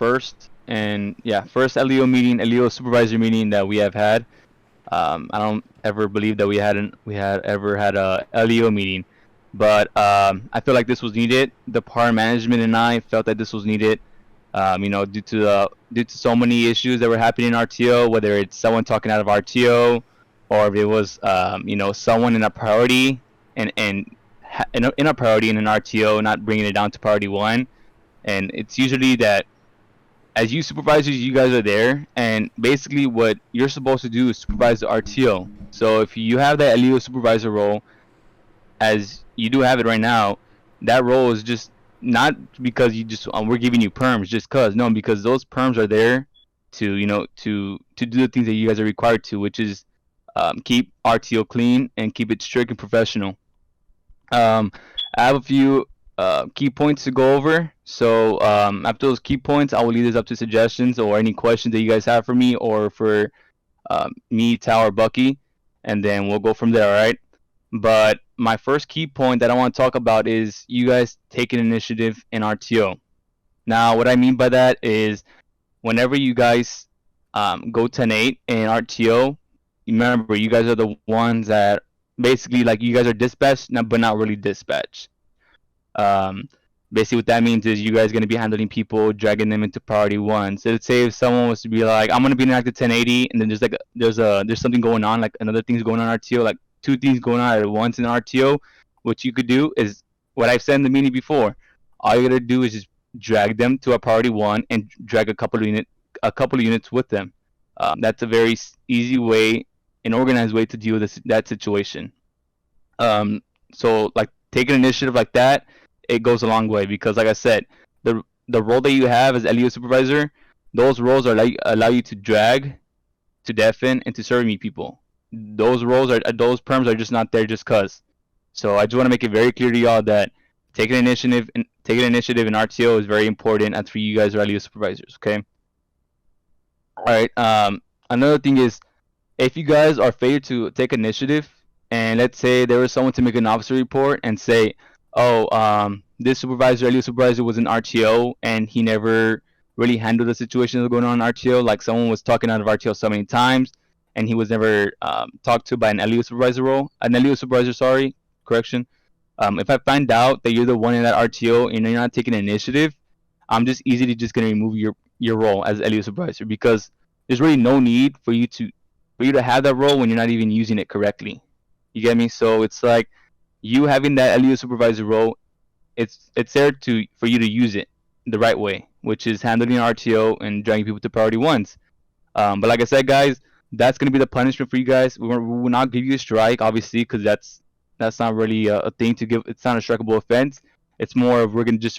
first first LEO meeting, LEO supervisor meeting that we have had. I don't ever believe that we had ever had a LEO meeting, but I feel like this was needed. The department management and I felt that this was needed. Due to so many issues that were happening in RTO, whether it's someone talking out of RTO, or if it was someone in a priority in a priority in an RTO not bringing it down to priority one, and it's usually that as you supervisors, you guys are there, and basically what you're supposed to do is supervise the RTO. So if you have that LEO supervisor role, as you do have it right now, that role is just not because you just we're giving you perms just cause no, because those perms are there to to do the things that you guys are required to, which is keep RTO clean and keep it strict and professional. I have a few key points to go over. So after those key points, I will leave this up to suggestions or any questions that you guys have for me or for me, Tao, or Bucky, and then we'll go from there. All right. But my first key point that I want to talk about is you guys taking initiative in RTO. Now, what I mean by that is whenever you guys go 10-8 in RTO, remember you guys are the ones that basically like you guys are dispatched, but not really dispatched. Basically what that means is you guys are going to be handling people, dragging them into priority one. So let's say if someone was to be like, I'm going to be in active 1080, and then there's something going on, like another thing's going on in RTO, like two things going on at once in RTO. What you could do is what I've said in the meeting before. All you gotta do is just drag them to a priority one and drag a couple of units with them. That's a very easy way, an organized way to deal with that situation. So like taking initiative like that, it goes a long way because, like I said, the role that you have as LEO supervisor, those roles allow you to drag, to deafen, and to serve me people. Those those perms are just not there just cause. So I just want to make it very clear to y'all that taking initiative in RTO is very important as for you guys are LEO supervisors. Okay. All right. Another thing is if you guys are failed to take initiative, and let's say there was someone to make an officer report and say, oh, this LEO supervisor was in RTO and he never really handled the situation that was going on in RTO, like someone was talking out of RTO so many times and he was never talked to by an LEO supervisor, sorry, correction. If I find out that you're the one in that RTO and you're not taking initiative, I'm just easily just gonna remove your role as LEO supervisor because there's really no need for you to have that role when you're not even using it correctly. You get me? So it's like you having that LEO supervisor role, it's there for you to use it the right way, which is handling RTO and dragging people to priority ones. But like I said, guys, that's gonna be the punishment for you guys. We will not give you a strike, obviously, because that's not really a thing to give. It's not a strikeable offense. It's more of we're just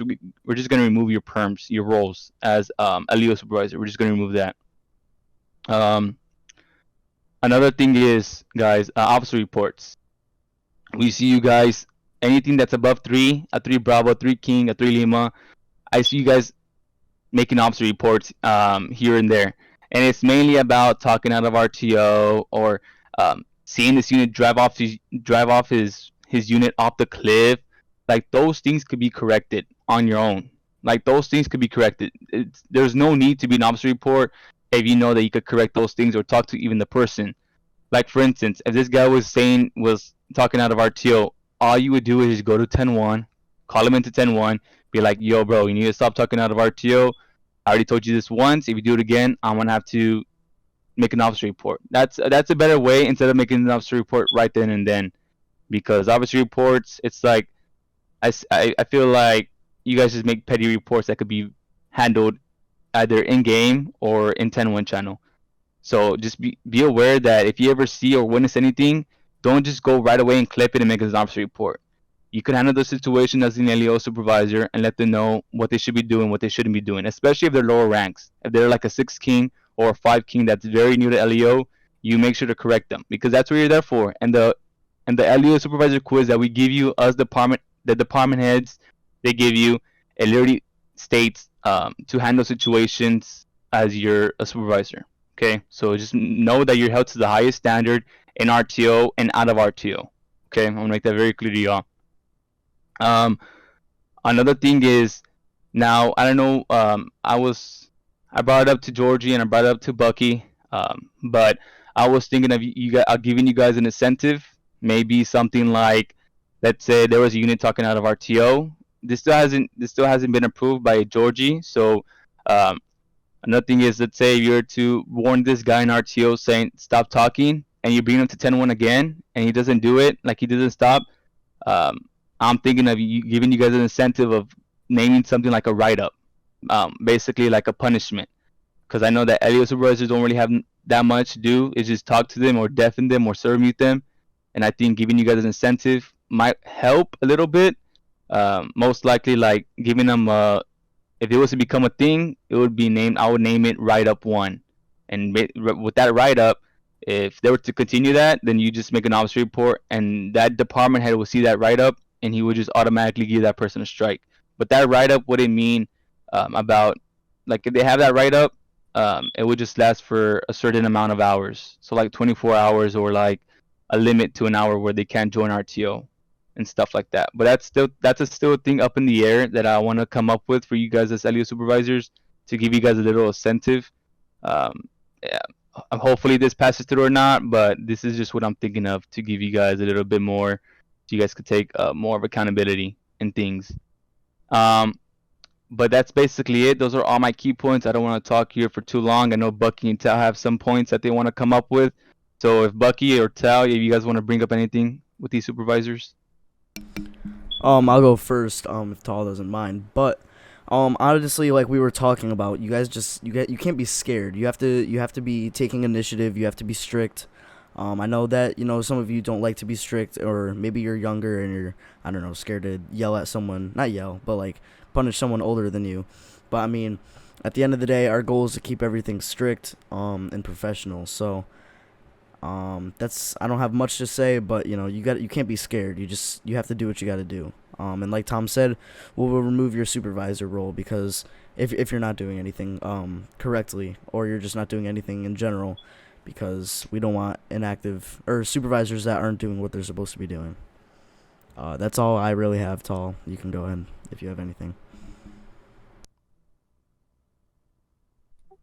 gonna remove your perms, your roles as LEO supervisor. We're just gonna remove that. Another thing is, guys, officer reports. We see you guys, anything that's above 3, a 3 Bravo, 3 King, a 3 Lima, I see you guys making officer reports here and there. And it's mainly about talking out of RTO or seeing this unit drive off his unit off the cliff. Like those things could be corrected on your own. Like those things could be corrected. There's no need to be an officer report if you know that you could correct those things or talk to even the person. Like for instance, if this guy was talking out of RTO, all you would do is just go to 10-1, call him into 10-1, be like, yo bro, you need to stop talking out of RTO. I already told you this once. If you do it again, I'm gonna have to make an officer report. That's a better way instead of making an officer report right then and then, because officer reports, it's like I feel like you guys just make petty reports that could be handled either in game or in 10-1 channel. So just be aware that if you ever see or witness anything, don't just go right away and clip it and make an officer report. You can handle the situation as an LEO supervisor and let them know what they should be doing, what they shouldn't be doing, especially if they're lower ranks. If they're like a 6 King or a 5 King that's very new to LEO, you make sure to correct them because that's what you're there for. And the LEO supervisor quiz that we give you, the department heads, they give you, it literally states to handle situations as you're a supervisor. Okay, so just know that you're held to the highest standard in RTO and out of RTO. Okay, I'm gonna make that very clear to y'all. Another thing is, now I don't know. I was I brought it up to Georgie and I brought it up to Bucky. But I was thinking of giving you guys an incentive, maybe something like, let's say there was a unit talking out of RTO. This still hasn't been approved by Georgie. So um, another thing is, let's say you're to warn this guy in RTO saying stop talking, and you bring him to 10-1 again, and he doesn't do it, like he doesn't stop. Um, I'm thinking of giving you guys an incentive of naming something like a write up, basically like a punishment, because I know that LEO supervisors don't really have that much to do. Is just talk to them or deafen them or serve mute them, and I think giving you guys an incentive might help a little bit. Most likely, like giving them if it was to become a thing, it would be named. I would name it Write Up One, and with that write up, if they were to continue that, then you just make an officer report, and that department head will see that write up, and he would just automatically give that person a strike. But that write up wouldn't mean about, like, if they have that write up, it would just last for a certain amount of hours, so like 24 hours or like a limit to an hour where they can't join RTO and stuff like that. But that's still a thing up in the air that I want to come up with for you guys as LEO supervisors to give you guys a little incentive. Yeah, hopefully this passes through or not, but this is just what I'm thinking of to give you guys a little bit more, so you guys could take more of accountability in things. Um, but that's basically it. Those are all my key points. I don't want to talk here for too long. I know Bucky and Tal have some points that they want to come up with. So if Bucky or Tal, if you guys want to bring up anything with these supervisors. I'll go first, if Tall doesn't mind. But honestly, like we were talking about, you guys you can't be scared. You have to be taking initiative. You have to be strict. I know that some of you don't like to be strict, or maybe you're younger and you're, I don't know, scared to yell at someone. Not yell, but like punish someone older than you. But I mean, at the end of the day, our goal is to keep everything strict, and professional. So that's, I don't have much to say, but you can't be scared. You have to do what you got to do. And like Tom said, we'll remove your supervisor role, because if you're not doing anything correctly, or you're just not doing anything in general, because we don't want inactive or supervisors that aren't doing what they're supposed to be doing. That's all I really have, Tall. You can go ahead if you have anything.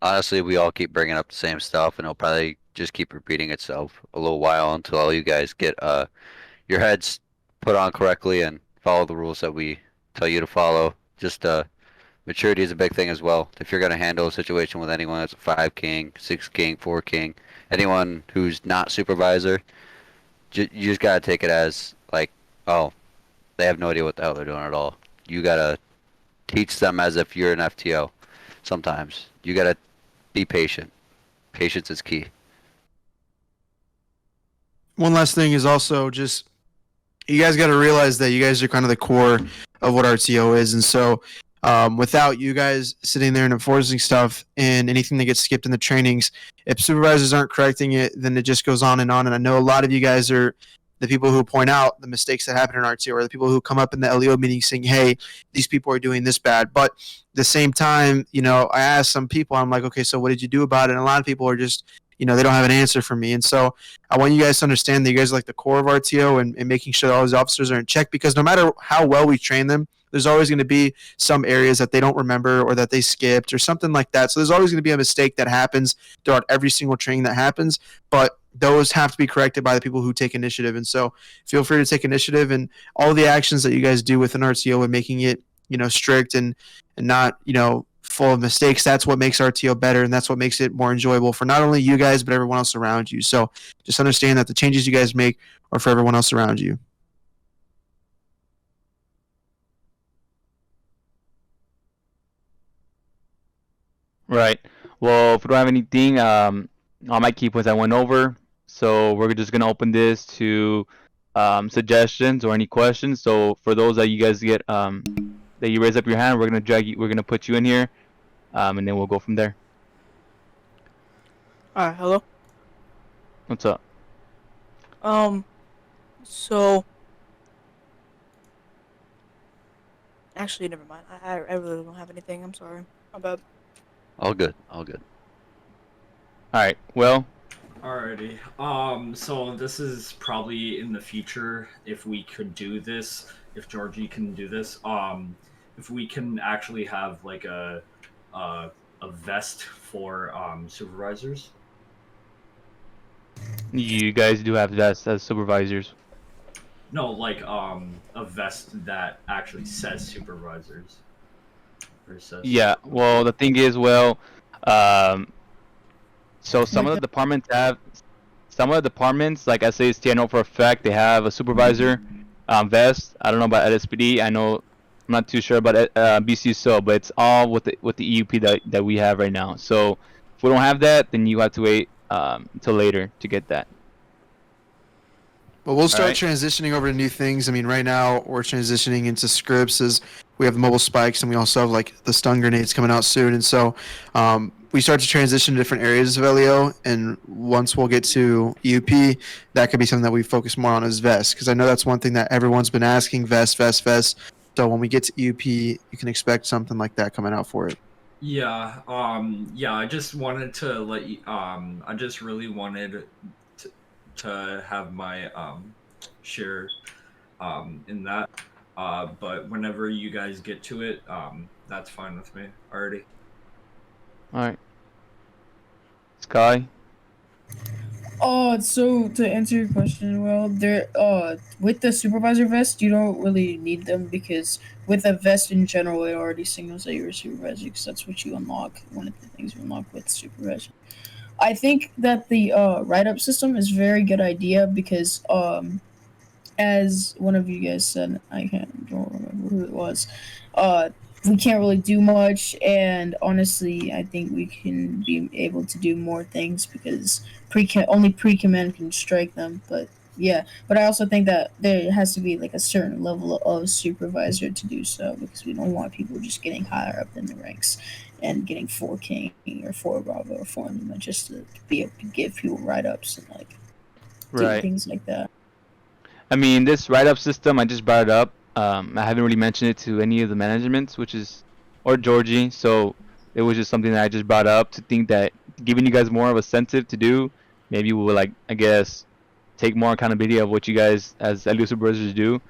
Honestly, we all keep bringing up the same stuff, and it'll probably just keep repeating itself a little while until all you guys get your heads put on correctly and follow the rules that we tell you to follow. Just maturity is a big thing as well. If you're gonna handle a situation with anyone that's a 5 king, 6 king, 4 king, anyone who's not supervisor, you just gotta take it as like, oh, they have no idea what the hell they're doing at all. You gotta teach them as if you're an FTO. Sometimes you gotta be patient. Patience is key. One last thing is also just, you guys got to realize that you guys are kind of the core of what RTO is, and so without you guys sitting there and enforcing stuff and anything that gets skipped in the trainings, if supervisors aren't correcting it, then it just goes on and on. And I know a lot of you guys are the people who point out the mistakes that happen in RTO, or the people who come up in the LEO meeting saying, "Hey, these people are doing this bad." But at the same time, I asked some people, I'm like, "Okay, so what did you do about it?" And a lot of people are just, they don't have an answer for me. And so I want you guys to understand that you guys are like the core of RTO, and making sure that all those officers are in check, because no matter how well we train them, there's always going to be some areas that they don't remember, or that they skipped, or something like that. So there's always going to be a mistake that happens throughout every single training that happens. But those have to be corrected by the people who take initiative. And so feel free to take initiative, and all the actions that you guys do within RTO and making it, strict and not, full of mistakes. That's what makes RTO better, and that's what makes it more enjoyable for not only you guys, but everyone else around you. So just understand that the changes you guys make are for everyone else around you. Right. Well, if we don't have anything, all my key points I went over. So we're just gonna open this to suggestions or any questions. So for those that you guys get that you raise up your hand, we're gonna put you in here, and then we'll go from there. Alright, hello. What's up? So actually, never mind. I really don't have anything. I'm sorry. My bad. All good. All good. All right. Well, Alrighty. So this is probably in the future if we could do this, if Georgie can do this. If we can actually have like a a vest for supervisors. You guys do have vests as supervisors. No, like a vest that actually says supervisors or says Yeah. supervisor. Well, the thing is, um, so some Like of the departments have, some of the departments, like SAST, I know for a fact they have a supervisor vest. I don't know about LSPD. I know, I'm not too sure about BC, but it's all with the EUP that we have right now. So if we don't have that, then you have to wait until later to get that. But we'll start right. transitioning over to new things. I mean, right now we're transitioning into scripts as we have the mobile spikes and we also have like the stun grenades coming out soon. And so we start to transition to different areas of LEO. And once we'll get to EUP, that could be something that we focus more on as vest. Because I know that's one thing that everyone's been asking, vest, vest, vest. So when we get to EUP, you can expect something like that coming out for it. Yeah, yeah, I just wanted to let you, I just really wanted to have my, share, in that, but whenever you guys get to it, that's fine with me already. All right. Sky. So to answer your question, well, there with the supervisor vest, you don't really need them because with a vest in general, it already signals that you're a supervisor because that's what you unlock. One of the things you unlock with supervisor. I think that the write up system is a very good idea because as one of you guys said, don't remember who it was. Uh, we can't really do much, and honestly, I think we can be able to do more things because only pre command can strike them. But yeah, but I also think that there has to be like a certain level of supervisor to do so because we don't want people just getting higher up in the ranks and getting 4 King or 4 Bravo or 4 Lima just to be able to give people write ups and like do Right. things like that. I mean, this write-up system, I just brought it up. I haven't really mentioned it to any of the managements, which is, or Georgie. So it was just something that I just brought up to think that giving you guys more of a incentive to do, maybe we'll like, I guess, take more accountability of what you guys as elusive brothers do.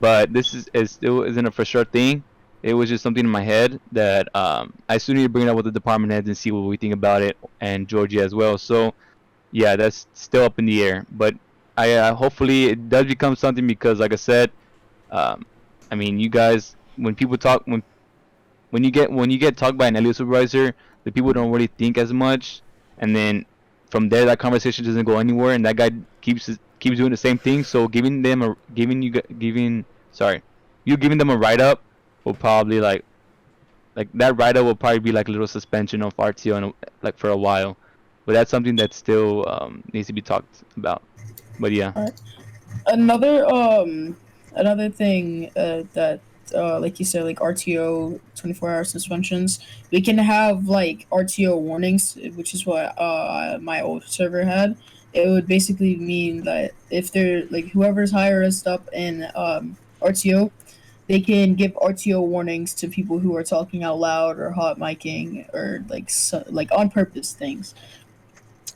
But this is still isn't a for sure thing. It was just something in my head that I still need to bring it up with the department heads and see what we think about it, and Georgie as well. So yeah, that's still up in the air. But I hopefully it does become something because, like I said, um, I mean, you guys, when people talk, when you get talked by an LEO supervisor, the people don't really think as much, and then from there that conversation doesn't go anywhere, and that guy keeps doing the same thing. So giving them a giving sorry, you giving them a write up will probably like that write up will probably be like a little suspension of RTO and like for a while. But that's something that still needs to be talked about. But yeah. Another another thing that like you said, like RTO 24-hour suspensions, we can have like RTO warnings, which is what my old server had. It would basically mean that if they're like whoever's highest up in RTO, they can give RTO warnings to people who are talking out loud or hot micing or like on purpose things.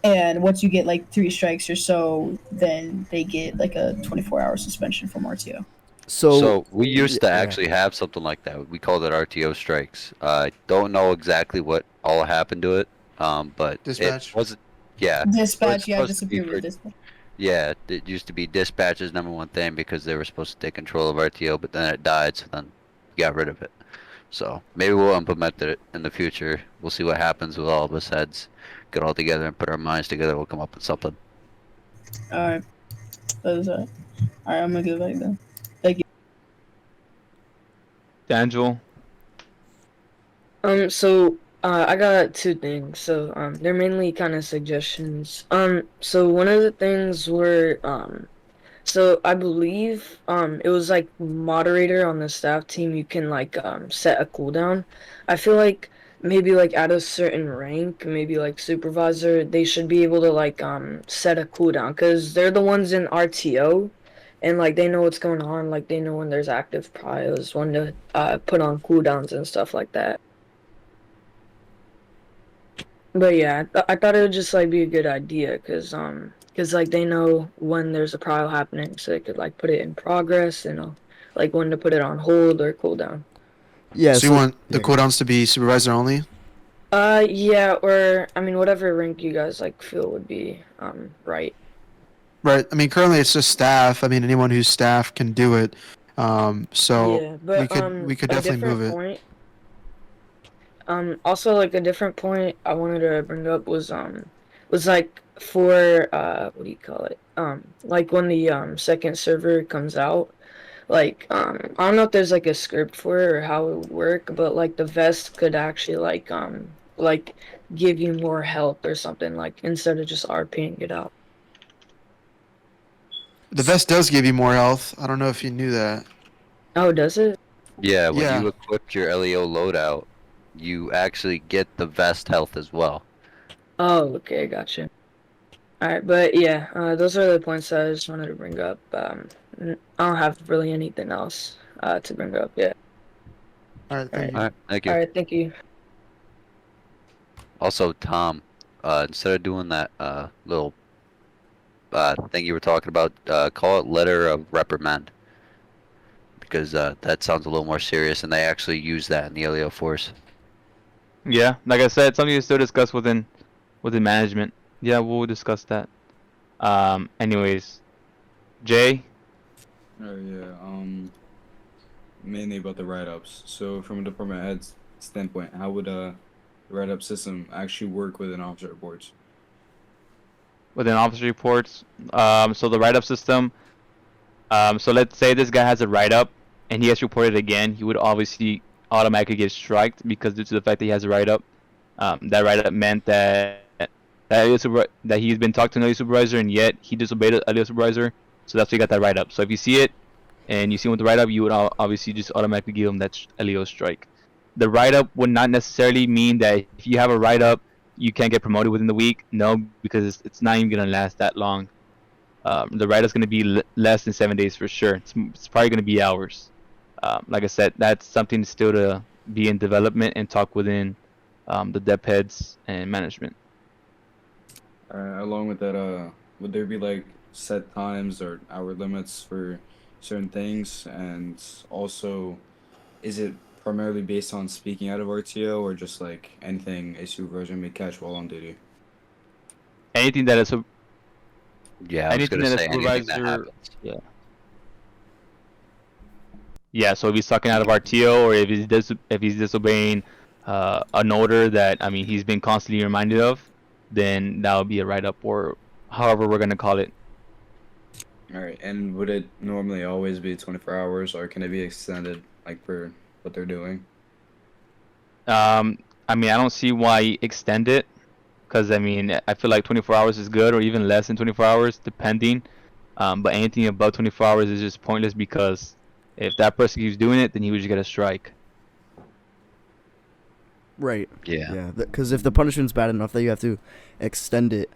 And once you get like 3 strikes or so, then they get like a 24-hour suspension from RTO. So we yeah, used to yeah. actually have something like that. We called it RTO strikes. I don't know exactly what all happened to it, but it Dispatch. wasn't. Yeah, it was Dispatch, yeah, supposed to be disappeared for. with dispatch. Yeah, it used to be dispatch's number one thing because they were supposed to take control of RTO, but then it died, so then we got rid of it. So maybe we'll implement it in the future. We'll see what happens with all of us heads. Get all together and put our minds together. We'll come up with something. Alright, that is alright. Alright, I'm gonna go back then. Thank you. D'Angelo. So I got 2 things. So they're mainly kind of suggestions. So one of the things were so I believe it was like moderator on the staff team, you can like set a cooldown. I feel like maybe like at a certain rank, maybe like supervisor, they should be able to like set a cooldown because they're the ones in RTO and like they know what's going on, like they know when there's active priors, when to put on cooldowns and stuff like that. But yeah, I thought it would just like be a good idea because like they know when there's a trial happening, so they could like put it in progress and like when to put it on hold or cooldown. Yeah, So you so want the yeah, cooldowns to be supervisor only? Yeah, or I mean, whatever rank you guys like feel would be right. Right. I mean, currently it's just staff. I mean, anyone who's staff can do it. So Yeah, we but could a definitely move different it. point. Also like a different point I wanted to bring up was like for what do you call it? Like when the second server comes out, like I don't know if there's like a script for it or how it would work, but like the vest could actually like give you more health or something like instead of just RPing it out. The vest does give you more health. I don't know if you knew that. Oh, does it? Yeah, when Yeah. you equip your LEO loadout, you actually get the vest health as well. Oh, okay, gotcha. All right, but yeah, those are the points that I just wanted to bring up. I don't have really anything else to bring up yet. All right. All Thank right, you. All right, thank all you. right, thank you. Also, Tom, instead of doing that little thing you were talking about, call it letter of reprimand because that sounds a little more serious, and they actually use that in the LEO force. Yeah, like I said, something to still discuss within management. Yeah, we'll discuss that. Anyways, Jay. Oh yeah, mainly about the write-ups. So from a department head's standpoint, how would the write-up system actually work within officer reports? Within officer reports. So the write-up system. So let's say this guy has a write-up and he gets reported again. He would obviously automatically get striked because due to the fact that he has a write-up. That write-up meant that he's been talked to another supervisor and yet he disobeyed a other supervisor. So that's why he got that write-up. So if you see it and you see him with the write-up, you would obviously just automatically give him that LEO strike. The write-up would not necessarily mean that if you have a write-up, you can't get promoted within the week. No, because it's not even gonna last that long. The write-up's gonna be less than 7 days for sure. It's probably gonna be hours. Like I said, that's something still to be in development and talk within the dep heads and management. Along with that, would there be like set times or hour limits for certain things? And also, is it primarily based on speaking out of RTO or just like anything a supervisor may catch while on duty? Anything that is a Yeah, I was anything gonna that a say anything that supervisor, happens. yeah. So if he's sucking out of RTO or if he's disobeying an order that I mean he's been constantly reminded of, then that would be a write-up or however we're gonna call it. All right, and would it normally always be 24 hours or can it be extended like for what they're doing? I mean I don't see why extend it, because I mean I feel like 24 hours is good or even less than 24 hours depending. But anything above 24 hours is just pointless because if that person keeps doing it, then he would just get a strike. Right. Yeah. Yeah. Because if the punishment's bad enough that you have to extend it,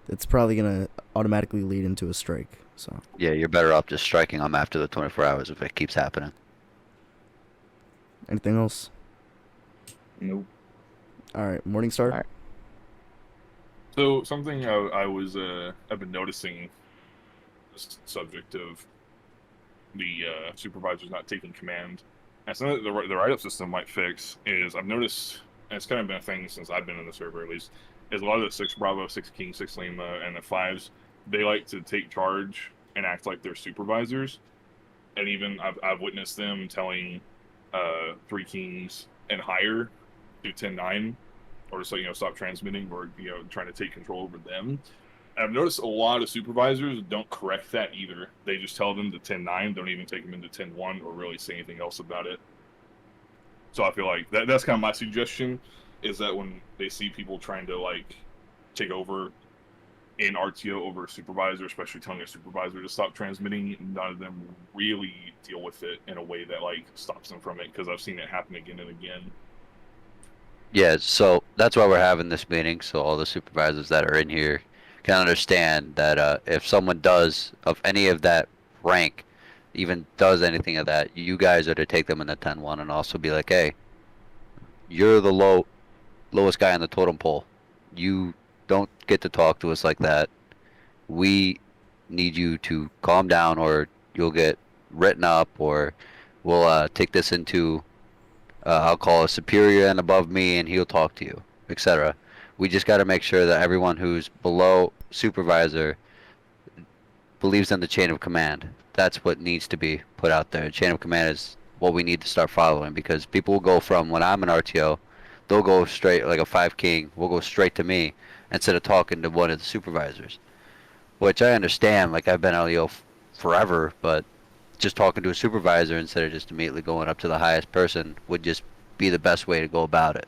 it's probably gonna automatically lead into a strike. So. Yeah, you're better off just striking them after the 24 hours if it keeps happening. Anything else? Nope. All right. Morningstar. All right. So something I've been noticing, this subject of the supervisors not taking command, and something that the write-up system might fix is I've noticed, and it's kind of been a thing since I've been in the server at least, is a lot of the 6 Bravo, 6 King, 6 Lima, and the 5s, they like to take charge and act like they're supervisors, and even I've witnessed them telling 3 Kings and higher do 10-9 or so stop transmitting or trying to take control over them. And I've noticed a lot of supervisors don't correct that either. They just tell them to 10-9, don't even take them into 10-1 or really say anything else about it. So I feel like that's kind of my suggestion, is that when they see people trying to like take over in RTO over a supervisor, especially telling a supervisor to stop transmitting, none of them really deal with it in a way that like stops them from it, because I've seen it happen again and again. Yeah, so that's why we're having this meeting, so all the supervisors that are in here can understand that if someone does, of any of that rank, even does anything of that, you guys are to take them in the 10-1 and also be like, hey, you're the lowest guy on the totem pole. You don't get to talk to us like that. We need you to calm down or you'll get written up or we'll take this into I'll call a superior and above me, and he'll talk to you, etc. We just got to make sure that everyone who's below supervisor believes in the chain of command. That's what needs to be put out there. Chain of command is what we need to start following because people will go from when I'm an RTO, they'll go straight like a 5 king, will go straight to me instead of talking to one of the supervisors. Which I understand, like I've been LEO forever, but just talking to a supervisor instead of just immediately going up to the highest person would just be the best way to go about it.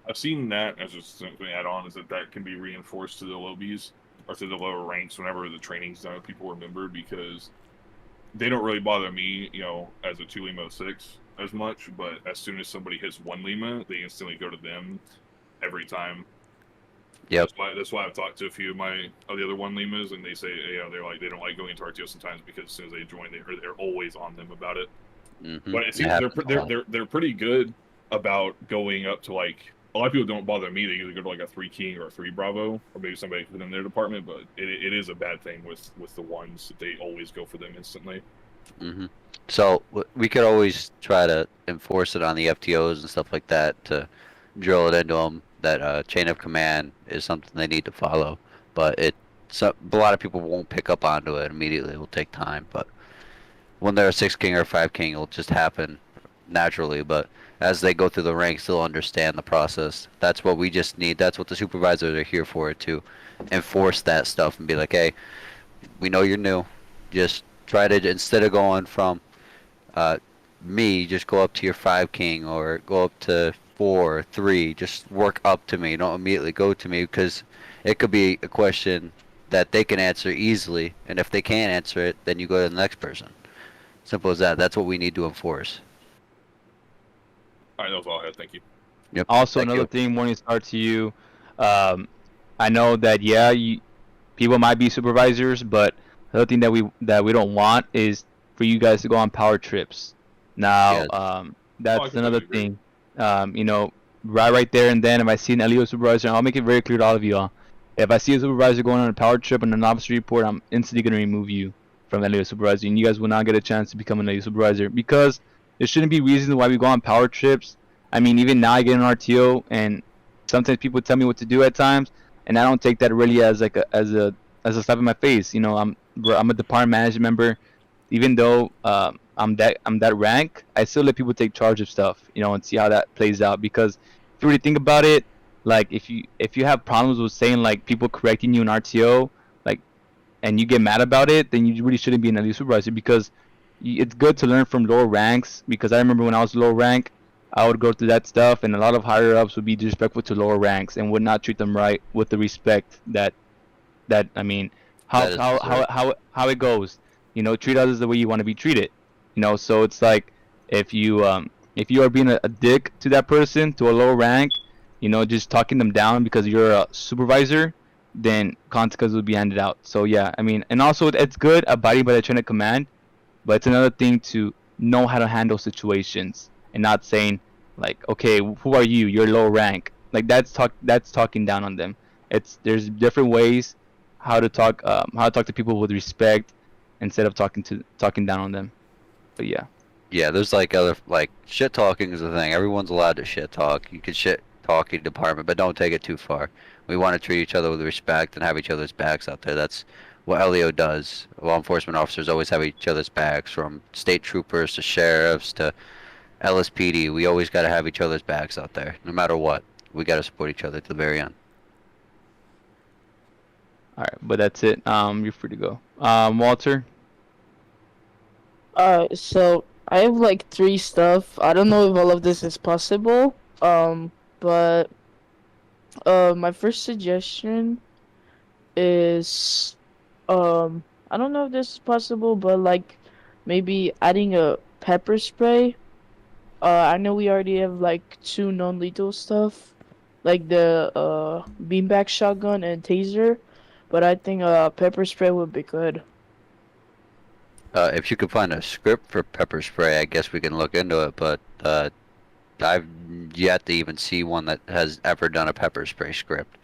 I've seen that as just something add on is that can be reinforced to the lobbies or to the lower ranks whenever the training's done. People remember because they don't really bother me, as a 2 Lima 6 as much. But as soon as somebody hits 1 Lima, they instantly go to them every time. Yep. That's why I've talked to a few of the other 1 Limas, and they say, they're like they don't like going into RTO sometimes because as soon as they join, they're always on them about it. Mm-hmm. But it seems they're pretty good about going up to like. A lot of people don't bother me. They usually go to like a 3 King or a 3 Bravo, or maybe somebody within their department. But it is a bad thing with the ones that they always go for them instantly. Mm-hmm. So we could always try to enforce it on the FTOs and stuff like that to drill it into them that chain of command is something they need to follow. But a lot of people won't pick up onto it immediately. It will take time. But when they're a 6 King or a 5 King, it'll just happen naturally. But as they go through the ranks, they'll understand the process. That's what we just need. That's what the supervisors are here for, to enforce that stuff and be like, hey, we know you're new. Just try to, instead of going from me, just go up to your 5 King or go up to 4, 3. Just work up to me. Don't immediately go to me because it could be a question that they can answer easily. And if they can't answer it, then you go to the next person. Simple as that. That's what we need to enforce. All right, that was all I had. Thank you. Yep. Also, Thank another you. thing, morning start to you. I know that people might be supervisors, but the other thing that we don't want is for you guys to go on power trips. Now, Yes. that's completely another agree. thing. Right there and then, if I see an LEO supervisor, I'll make it very clear to all of you all. If I see a supervisor going on a power trip and an officer report, I'm instantly gonna remove you from LEO supervisor, and you guys will not get a chance to become an LEO supervisor because there shouldn't be reasons why we go on power trips. I mean, even now I get an RTO, and sometimes people tell me what to do at times, and I don't take that really as like as a slap in my face. I'm a department management member. Even though I'm that rank, I still let people take charge of stuff, and see how that plays out. Because if you really think about it, like if you have problems with saying like people correcting you in RTO, like, and you get mad about it, then you really shouldn't be an elite supervisor because it's good to learn from lower ranks. Because I remember when I was low rank, I would go through that stuff, and a lot of higher ups would be disrespectful to lower ranks and would not treat them right with the respect that I mean, That is correct. how it goes. Treat others the way you want to be treated. So it's like if you are being a dick to that person, to a low rank, just talking them down because you're a supervisor, then consequences will be handed out. So yeah, I mean, and also it's good abiding by the chain of command, but it's another thing to know how to handle situations and not saying like, okay, who are you? You're low rank. Like that's talking down on them. There's different ways how to talk to people with respect instead of talking down on them. But yeah. Yeah, there's like shit talking is a thing. Everyone's allowed to shit talk. You can shit talk your department, but don't take it too far. We want to treat each other with respect and have each other's backs out there. That's what LEO does. Law enforcement officers always have each other's backs, from state troopers to sheriffs to LSPD. We always got to have each other's backs out there, no matter what. We got to support each other to the very end. All right, but that's it. You're free to go. Walter. So I have like three stuff. I don't know if all of this is possible. But my first suggestion is I don't know if this is possible, but like maybe adding a pepper spray. I know we already have like two non-lethal stuff, like the beanbag shotgun and taser, but I think pepper spray would be good. If you could find a script for pepper spray, I guess we can look into it, but I've yet to even see one that has ever done a pepper spray script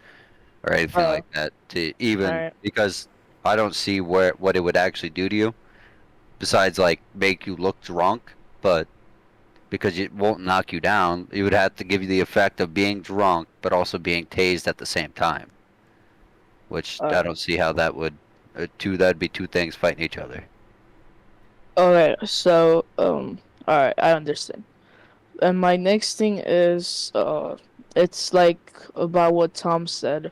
or anything like that. To even Alright. because I don't see what it would actually do to you, besides like make you look drunk. But because it won't knock you down. It would have to give you the effect of being drunk, but also being tased at the same time. Which I Alright. don't see how that would that'd be two things fighting each other. Okay, so alright, I understand. And my next thing is it's like about what Tom said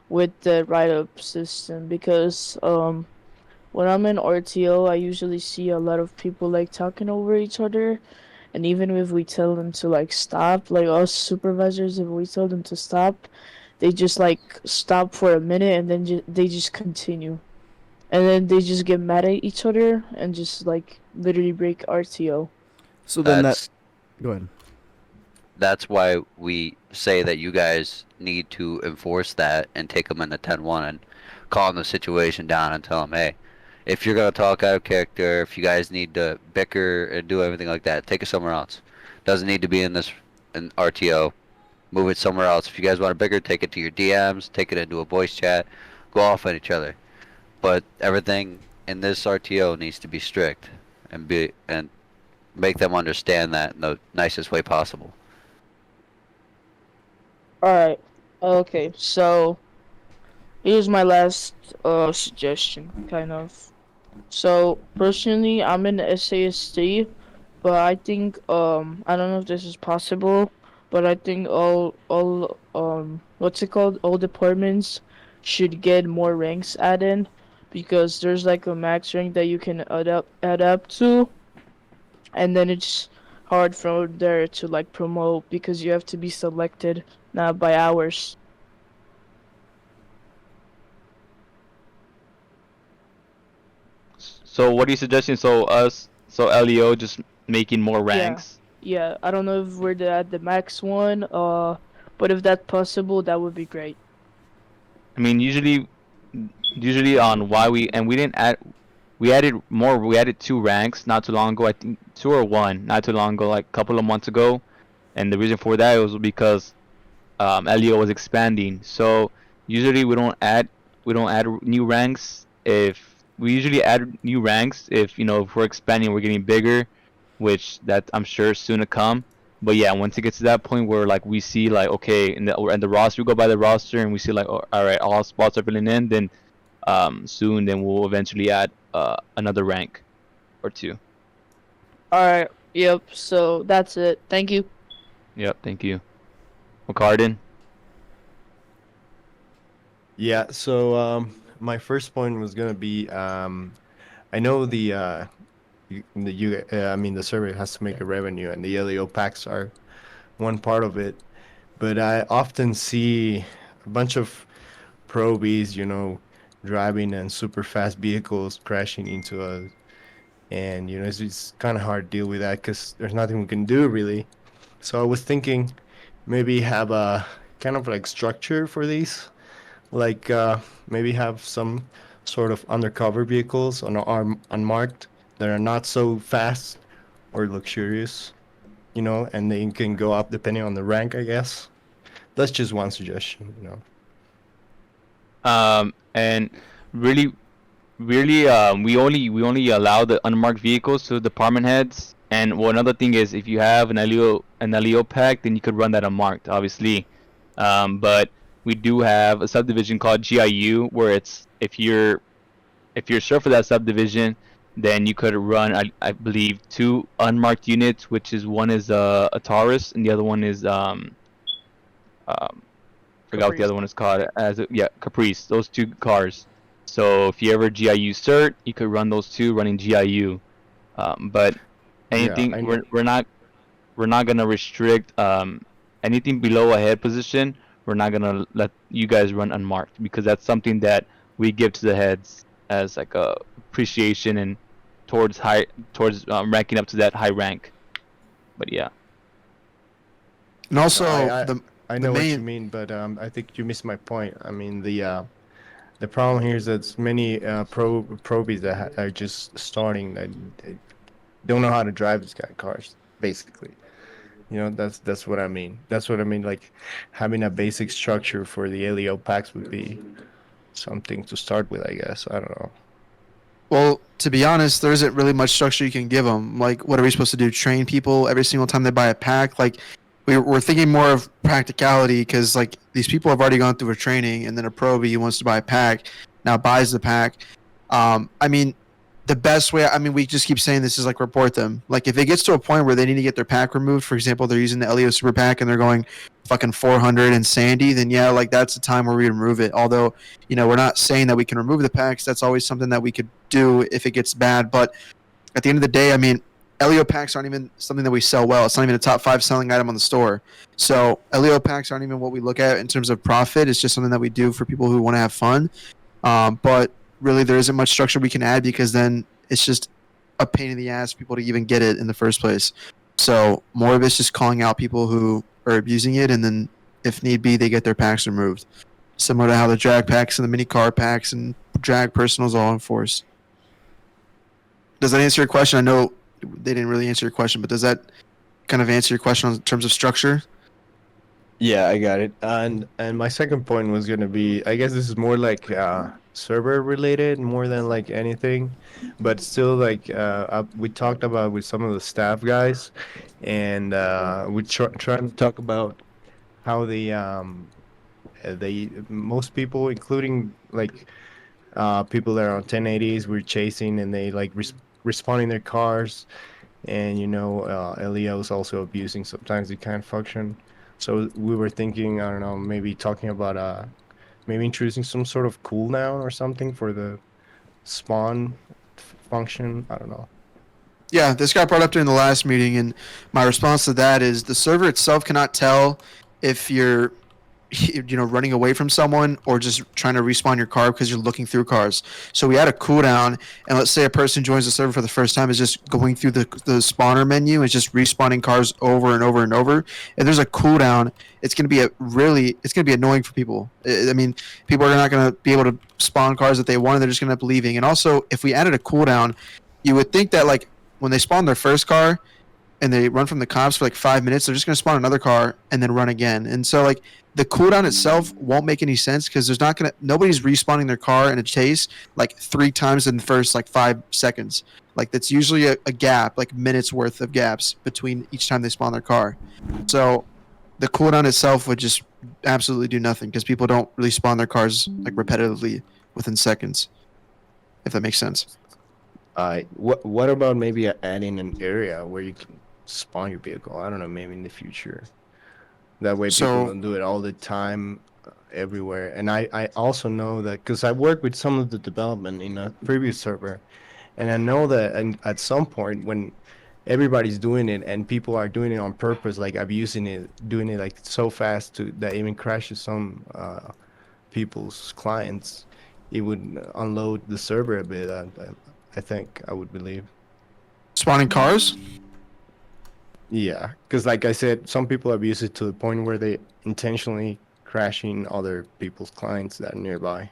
with the write-up system because when I'm in RTO I usually see a lot of people like talking over each other, and even if we tell them to like stop, like us supervisors, if we tell them to stop, they just like stop for a minute and then they just continue, and then they just get mad at each other and just like literally break RTO. So then that. That's Go ahead. that's why we say that you guys need to enforce that and take them in the 10-1 and calm the situation down and tell them, hey, if you're gonna talk out of character, if you guys need to bicker and do everything like that, take it somewhere else. Doesn't need to be in RTO. Move it somewhere else. If you guys want to bicker, take it to your DMs, take it into a voice chat, go off at each other. But everything in this RTO needs to be strict and make them understand that in the nicest way possible. Alright, okay, so here's my last suggestion, kind of. So personally, I'm in SAST, but I think I don't know if this is possible, but I think all what's it called? All departments should get more ranks added because there's like a max rank that you can adapt to, and then it's hard from there to like promote because you have to be selected now by hours. So what are you suggesting? So LEO just making more ranks. Yeah, I don't know if we're at the max one, but if that's possible, that would be great. I mean, usually on why we didn't add, we added more. We added 2 ranks not too long ago. I think 2 or 1 not too long ago, like a couple of months ago. And the reason for that was because LEO was expanding. So usually we don't add new ranks. If we usually add new ranks if if we're expanding, we're getting bigger, which that I'm sure is soon to come. But yeah, once it gets to that point where like we see like okay, in the roster, we go by the roster and we see like oh, all right, all spots are filling in, then soon then we'll eventually add another rank or 2. Alright, yep, so that's it. Thank you. Yep, thank you. McCarden. Yeah, so my first point was gonna be I know I mean the server has to make a revenue and the LEO packs are one part of it, but I often see a bunch of probies, driving in super fast vehicles crashing into us, and it's kind of hard to deal with that because there's nothing we can do really. So I was thinking maybe have a kind of like structure for these, like maybe have some sort of undercover vehicles unmarked that are not so fast or luxurious, and they can go up depending on the rank, I guess. That's just one suggestion. And really we only allow the unmarked vehicles to department heads. And one other thing is if you have an LEO pack, then you could run that unmarked, obviously. But we do have a subdivision called GIU where it's if you're served for that subdivision, then you could run I believe 2 unmarked units, which is one is a Taurus and the other one is um forgot what the Caprice. other one is called. Yeah, Caprice. Those 2 cars. So if you ever GIU cert, you could run those 2 running GIU. But anything I we're not gonna restrict anything below a head position. We're not gonna let you guys run unmarked because that's something that we give to the heads as like a appreciation and towards ranking up to that high rank. But yeah. And also, I the know what you main mean, but I think you missed my point. I mean, the problem here is that many probies that are just starting that don't know how to drive these kind of cars, basically. That's what I mean. That's what I mean. Like having a basic structure for the LEO packs would be something to start with, I guess. I don't know. Well, to be honest, there isn't really much structure you can give them. Like, what are we supposed to do? Train people every single time they buy a pack? Like, we're thinking more of practicality because, like, these people have already gone through a training, and then a probie who wants to buy a pack now buys the pack. I mean, the best way, I mean, we just keep saying this is like report them. Like, if it gets to a point where they need to get their pack removed, for example, they're using the Elio Super Pack and they're going fucking 400 and Sandy, then yeah, like, that's the time where we remove it. Although, we're not saying that we can remove the packs. That's always something that we could do if it gets bad. But at the end of the day, I mean, Elio packs aren't even something that we sell well. It's not even a top 5 selling item on the store. So Elio packs aren't even what we look at in terms of profit. It's just something that we do for people who want to have fun. But really, there isn't much structure we can add because then it's just a pain in the ass for people to even get it in the first place. So more of it's just calling out people who are abusing it, and then if need be, they get their packs removed. Similar to how the drag packs and the mini car packs and drag personals all enforced. Does that answer your question? I know they didn't really answer your question, but does that kind of answer your question in terms of structure? Yeah, I got it. And my second point was gonna be, I guess this is more like server related more than like anything, but still like we talked about with some of the staff guys, and we trying to talk about how they most people, including like people that are on 1080s, we're chasing and they like respawning their cars, and LEO's also abusing. Sometimes it can't function. So we were thinking, I don't know, maybe talking about maybe introducing some sort of cooldown or something for the spawn function. I don't know. Yeah, this got brought up during the last meeting, and my response to that is the server itself cannot tell if you're running away from someone or just trying to respawn your car because you're looking through cars. So we had a cooldown, and let's say a person joins the server for the first time, is just going through the spawner menu and just respawning cars over and over and over. If there's a cooldown, it's going to be annoying for people. I mean, people are not going to be able to spawn cars that they want. They're just going to end up leaving. And also, if we added a cooldown, you would think that like when they spawn their first car and they run from the cops for like 5 minutes, they're just going to spawn another car and then run again. And so like the cooldown itself won't make any sense because nobody's respawning their car in a chase like 3 times in the first like 5 seconds. Like that's usually a gap, like minutes worth of gaps between each time they spawn their car. So the cooldown itself would just absolutely do nothing because people don't really spawn their cars like repetitively within seconds, if that makes sense. What about maybe adding an area where you can spawn your vehicle? I don't know, maybe in the future. That way people don't do it all the time, everywhere. And I also know that because I worked with some of the development in a previous server, and I know that at some point when everybody's doing it and people are doing it on purpose, like abusing it, doing it like so fast that even crashes some people's clients, it would unload the server a bit. I think, I would believe. Spawning cars? Yeah, because like I said, some people abuse it to the point where they intentionally crashing other people's clients that are nearby.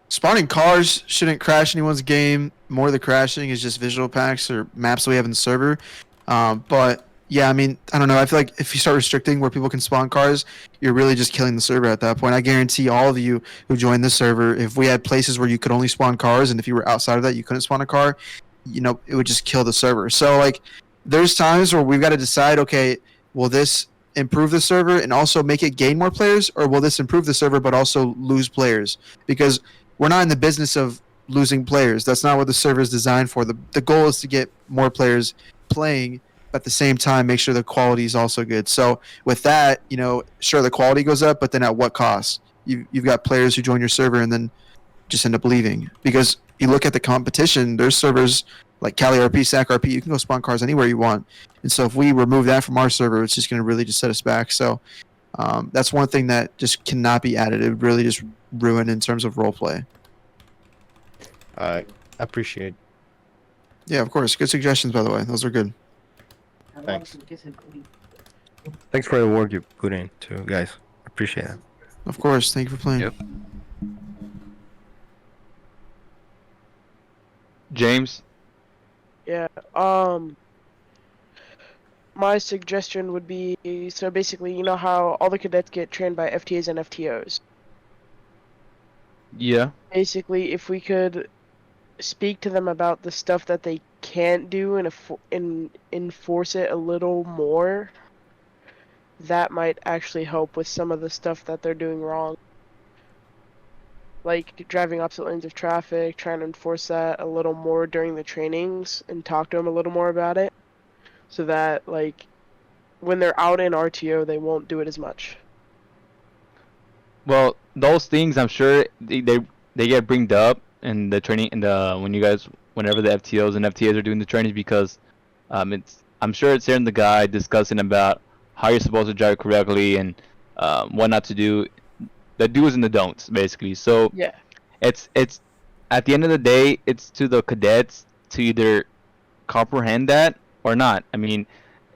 Spawning cars shouldn't crash anyone's game. More of the crashing is just visual packs or maps that we have in the server. But yeah, I mean, I don't know. I feel like if you start restricting where people can spawn cars, you're really just killing the server at that point. I guarantee all of you who joined this server, if we had places where you could only spawn cars, and if you were outside of that, you couldn't spawn a car, it would just kill the server. So like, there's times where we've got to decide, okay, will this improve the server and also make it gain more players, or will this improve the server but also lose players? Because we're not in the business of losing players. That's not what the server is designed for. The goal is to get more players playing, but at the same time make sure the quality is also good. So with that, sure, the quality goes up, but then at what cost? You've got players who join your server and then just end up leaving. Because you look at the competition, there's servers like Cali RP, SAC RP, you can go spawn cars anywhere you want. And so if we remove that from our server, it's just going to really just set us back. So that's one thing that just cannot be added. It would really just ruin in terms of roleplay. I appreciate. Yeah, of course. Good suggestions, by the way. Those are good. Thanks. Thanks for the work you put in too, guys. Appreciate it. Of course. Thank you for playing. Yep. James? Yeah, my suggestion would be, so basically, you know how all the cadets get trained by FTAs and FTOs? Yeah. Basically, if we could speak to them about the stuff that they can't do and enforce it a little more, that might actually help with some of the stuff that they're doing wrong. Like driving opposite lanes of traffic, trying to enforce that a little more during the trainings and talk to them a little more about it, so that like when they're out in RTO they won't do it as much. Well, those things I'm sure they get bringed up in the training in the when you guys whenever the FTOs and FTAs are doing the trainings because it's I'm sure it's there in the guide discussing about how you're supposed to drive correctly and what not to do, the do's and the don'ts basically. So Yeah. it's at the end of the day it's to the cadets to either comprehend that or not. I mean,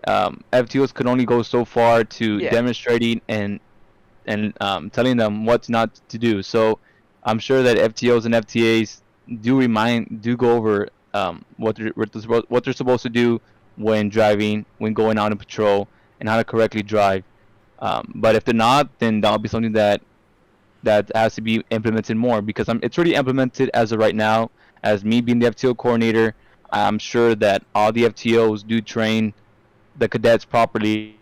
FTOs could only go so far to Yeah. demonstrating and telling them what not to do. So I'm sure that FTOs and FTAs do go over what they're supposed to do when driving, when going out on patrol, and how to correctly drive. But if they're not, then that'll be something that has to be implemented more because it's already implemented as of right now. As me being the FTO coordinator, I'm sure that all the FTOs do train the cadets properly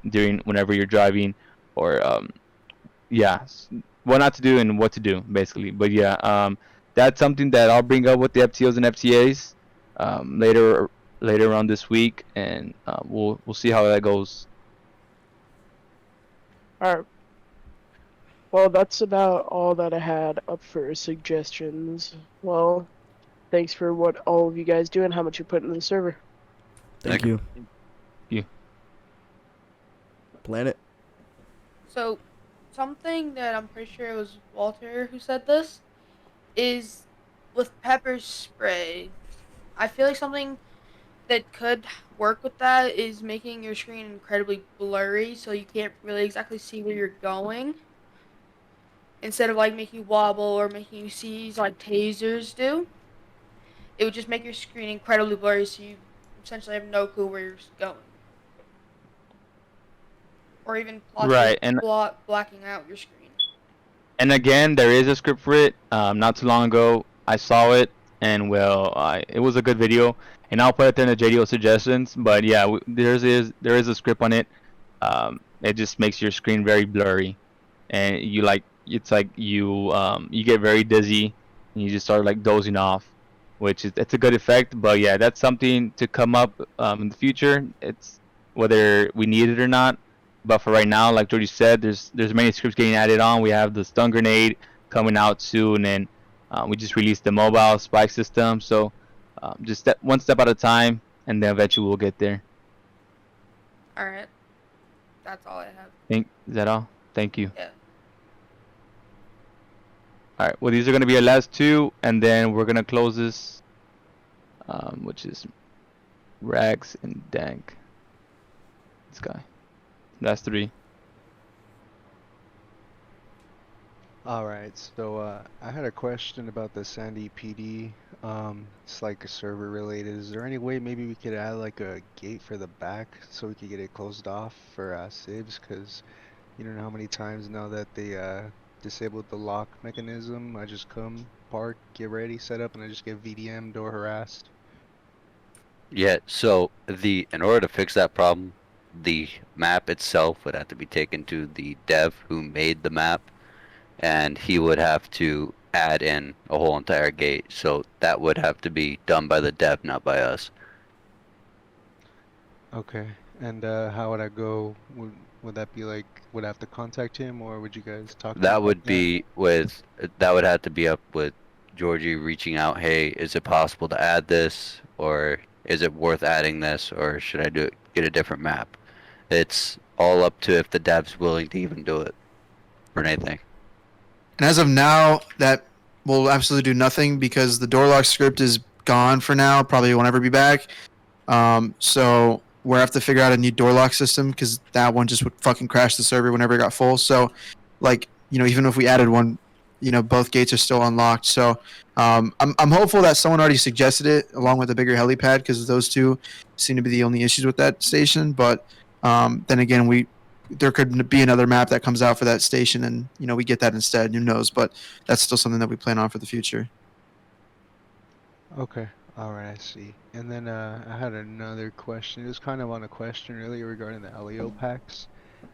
during whenever you're driving or yeah, what not to do and what to do basically. But yeah, that's something that I'll bring up with the FTOs and FTAs later on this week, and we'll see how that goes. Alright. Well, that's about all that I had up for suggestions. Well, thanks for what all of you guys do and how much you put into the server. Thank you. You. Planet. So, something that I'm pretty sure it was Walter who said this is with pepper spray. I feel like something that could work with that is making your screen incredibly blurry so you can't really exactly see where you're going. Instead of like making you wobble or making you seize like tasers do, it would just make your screen incredibly blurry so you essentially have no clue where you're going. Or even Right, and blacking out your screen. and again, there is a script for it. Not too long ago, I saw it, and it was a good video, and I'll put it in the JDO suggestions. But yeah, there is a script on it. It just makes your screen very blurry, and it's like you get very dizzy, and you just start like dozing off, which is it's a good effect. But yeah, that's something to come up in the future. It's whether we need it or not. But for right now, like Jordy said, there's many scripts getting added on. We have the stun grenade coming out soon, and we just released the mobile spike system. So just one step at a time, and then eventually we'll get there. Alright. That's all I have. Is that all? Thank you. Yeah. All right. Well, these are gonna be our last two, and then we're gonna close this, which is Rags and Dank. This guy. That's three. Alright, so I had a question about the Sandy PD. It's like a server related. Is there any way maybe we could add like a gate for the back so we could get it closed off for civs? Because you don't know how many times now that they disabled the lock mechanism, I just come, park, get ready, set up, and I just get VDM door harassed. Yeah, so in order to fix that problem, the map itself would have to be taken to the dev who made the map, and he would have to add in a whole entire gate. So that would have to be done by the dev, not by us. Okay, and how would I go? Would that be like, would I have to contact him, or would you guys talk? That would be that would have to be up with Georgie reaching out. Hey, is it possible to add this, or is it worth adding this, or should I get a different map? It's all up to if the dev's willing to even do it or anything. And as of now, that will absolutely do nothing because the door lock script is gone for now. Probably won't ever be back. So we'll have to figure out a new door lock system because that one just would fucking crash the server whenever it got full. So, like, even if we added one, both gates are still unlocked. So I'm hopeful that someone already suggested it along with a bigger helipad because those two seem to be the only issues with that station. But then again, there could be another map that comes out for that station, and we get that instead. Who knows? But that's still something that we plan on for the future. Okay. All right, I see. And then I had another question. It was kind of on a question earlier regarding the LEO packs.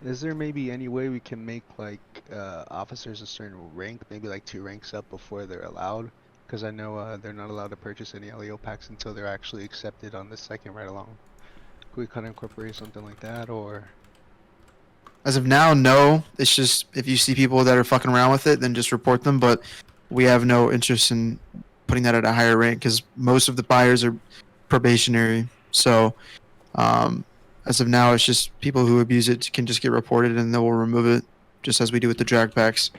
Is there maybe any way we can make like officers a certain rank, maybe like 2 ranks up before they're allowed? Because I know they're not allowed to purchase any LEO packs until they're actually accepted on the second ride along. Could we kind of incorporate something like that, or? As of now, no. It's just if you see people that are fucking around with it, then just report them. But we have no interest in putting that at a higher rank because most of the buyers are probationary. So um, as of now, it's just people who abuse it can just get reported and they will remove it, just as we do with the drag packs.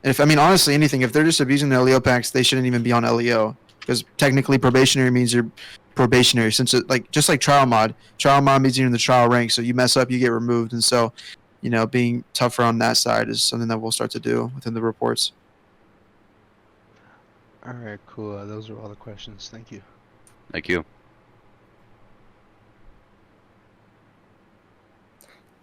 And if I mean honestly anything, if they're just abusing the LEO packs, they shouldn't even be on LEO because technically probationary means you're probationary. Since it like just like trial mod means you're in the trial rank, so you mess up, you get removed. And so, being tougher on that side is something that we'll start to do within the reports. All right, cool. Those are all the questions. Thank you. Thank you.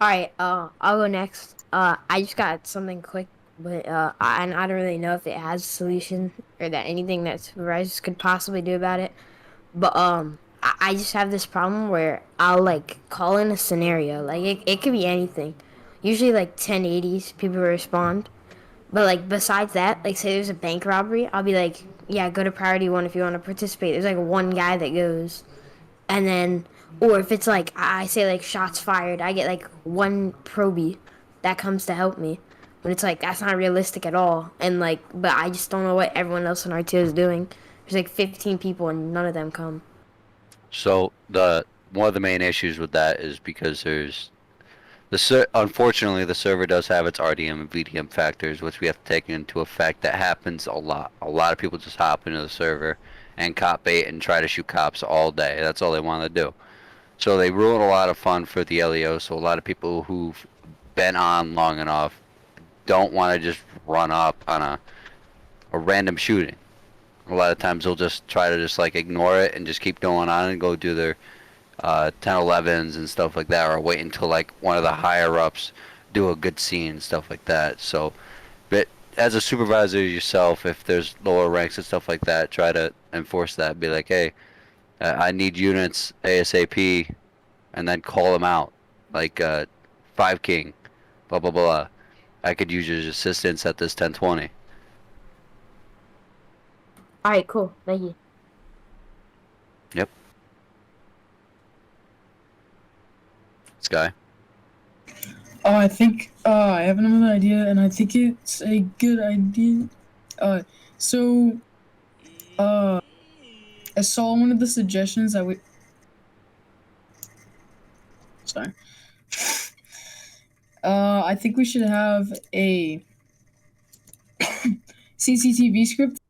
Alright, I'll go next. I just got something quick, but and I don't really know if it has a solution or that anything that supervisors could possibly do about it. But I just have this problem where I'll like call in a scenario, like it could be anything. Usually like 1080s, people respond. But like besides that, like say there's a bank robbery, I'll be like, yeah, go to priority 1 if you want to participate. There's like one guy that goes, and then or if it's like I say like shots fired, I get like one probie that comes to help me. But it's like that's not realistic at all. And like, but I just don't know what everyone else in RTO is doing. There's like 15 people and none of them come. So one of the main issues with that is because there's unfortunately the server does have its RDM and VDM factors, which we have to take into effect. That happens a lot. A lot of people just hop into the server and cop bait and try to shoot cops all day. That's all they want to do. So they ruin a lot of fun for the LEO. So a lot of people who've been on long enough don't want to just run up on a random shooting. A lot of times they'll just try to just like ignore it and just keep going on and go do their 10-11s and stuff like that, or wait until like one of the higher ups do a good scene and stuff like that. So, but as a supervisor yourself, if there's lower ranks and stuff like that, try to enforce that. Be like, hey, I need units ASAP, and then call them out, like 5 King, blah blah blah. I could use your assistance at this 1020. Alright, cool. Thank you. Yep. Sky. I think I have another idea, and I think it's a good idea. So I saw one of the suggestions that we. Sorry. I think we should have a CCTV script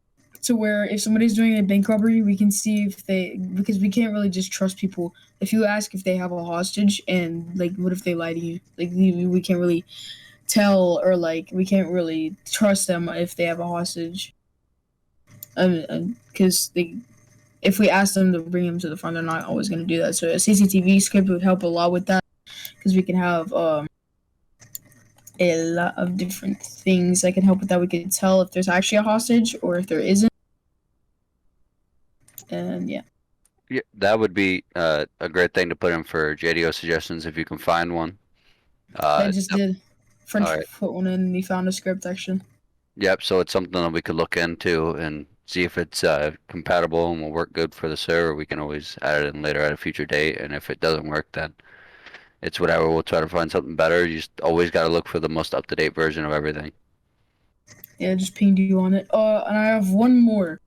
to where if somebody's doing a bank robbery, we can see if because we can't really just trust people. If you ask if they have a hostage and like, what if they lie to you? Like, we can't really tell, or like, we can't really trust them if they have a hostage. Because if we ask them to bring them to the front, they're not always going to do that. So a CCTV script would help a lot with that, because we can have a lot of different things that can help with that. We can tell if there's actually a hostage or if there isn't. And yeah. Yeah, that would be a great thing to put in for JDO suggestions if you can find one. I just did. Friend all right. put one in and he found a script actually. Yep, so it's something that we could look into and see if it's compatible and will work good for the server. We can always add it in later at a future date, and if it doesn't work, then it's whatever. We'll try to find something better. You just always got to look for the most up-to-date version of everything. Yeah, just pinged you on it. And I have one more.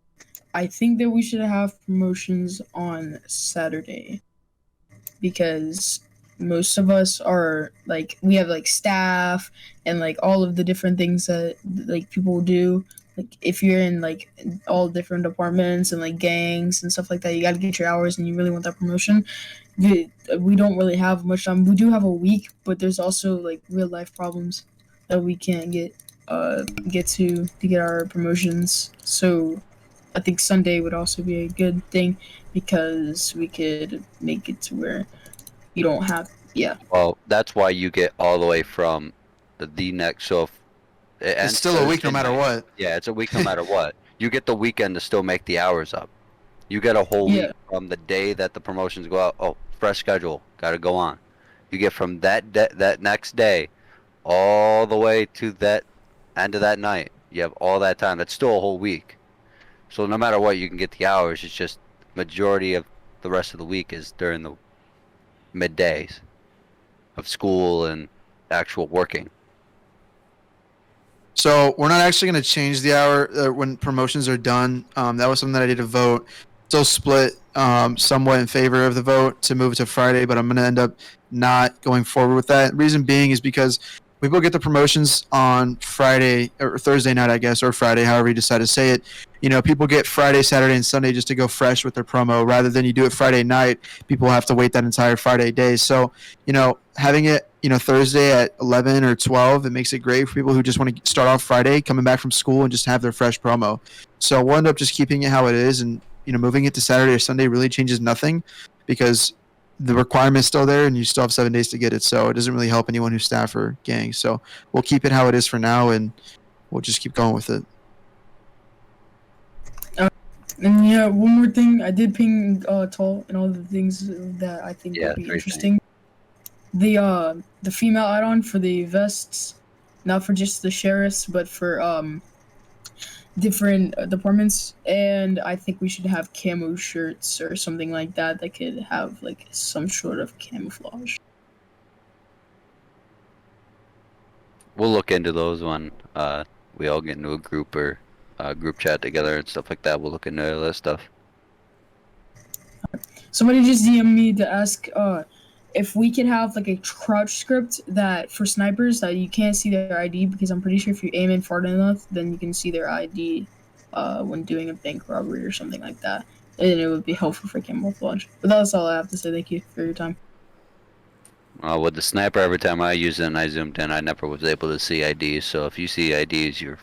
I think that we should have promotions on Saturday, because most of us are like, we have like staff and like all of the different things that like people do. Like if you're in like all different departments and like gangs and stuff like that, you got to get your hours and you really want that promotion. We don't really have much time. We do have a week, but there's also like real life problems that we can't get to get our promotions. So I think Sunday would also be a good thing, because we could make it to where you don't have, yeah. Well, that's why you get all the way from the next. So if it ends It's still a week no Thursday matter night- what. Yeah, it's a week no matter what. You get the weekend to still make the hours up. You get a whole Yeah. week from the day that the promotions go out. Oh, fresh schedule, got to go on. You get from that next day all the way to that end of that night. You have all that time. That's still a whole week. So no matter what, you can get the hours. It's just majority of the rest of the week is during the middays of school and actual working. So we're not actually going to change the hour when promotions are done. That was something that I did a vote. Still split somewhat in favor of the vote to move to Friday, but I'm going to end up not going forward with that. Reason being is because we will get the promotions on Friday or Thursday night, I guess, or Friday, however you decide to say it. You know, people get Friday, Saturday, and Sunday just to go fresh with their promo. Rather than you do it Friday night, people have to wait that entire Friday day. So, you know, having it, you know, Thursday at 11 or 12, it makes it great for people who just want to start off Friday, coming back from school, and just have their fresh promo. So we'll end up just keeping it how it is, and you know, moving it to Saturday or Sunday really changes nothing because the requirement's still there, and you still have 7 days to get it. So it doesn't really help anyone who's staff or gang. So we'll keep it how it is for now, and we'll just keep going with it. And yeah, one more thing, I did ping Tall and all the things that I think would be interesting. The female add-on for the vests, not for just the sheriffs, but for different departments, and I think we should have camo shirts or something like that that could have like some sort of camouflage. We'll look into those when we all get into a group or group chat together and stuff like that. We'll look into all that stuff. Somebody just DM'd me to ask if we could have like a crouch script that for snipers that you can't see their ID, because I'm pretty sure if you aim in far enough, then you can see their ID when doing a bank robbery or something like that, and it would be helpful for camouflage. But that's all I have to say. Thank you for your time. With the sniper, every time I used it and I zoomed in, I never was able to see IDs. So if you see IDs, you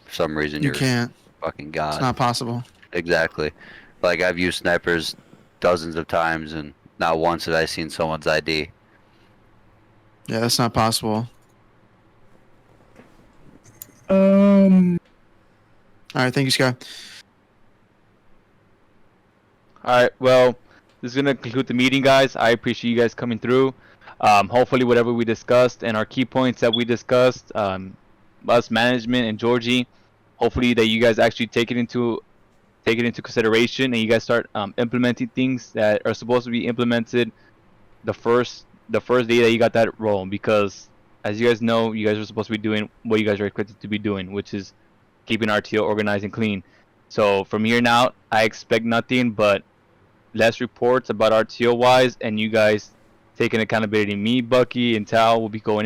for some reason You you're can't. fucking god. It's not possible. Exactly. Like I've used snipers dozens of times and not once have I seen someone's ID. Yeah, that's not possible. All right, thank you, Sky. All right, well, this is going to conclude the meeting, guys. I appreciate you guys coming through. Hopefully, whatever we discussed and our key points that we discussed, us management and Georgie, hopefully that you guys actually take it into consideration and you guys start implementing things that are supposed to be implemented the first day that you got that role, because as you guys know, you guys are supposed to be doing what you guys are expected to be doing, which is keeping RTO organized and clean. So from here on out, I expect nothing but less reports about RTO wise, and you guys taking accountability. Me, Bucky, and Tal will be going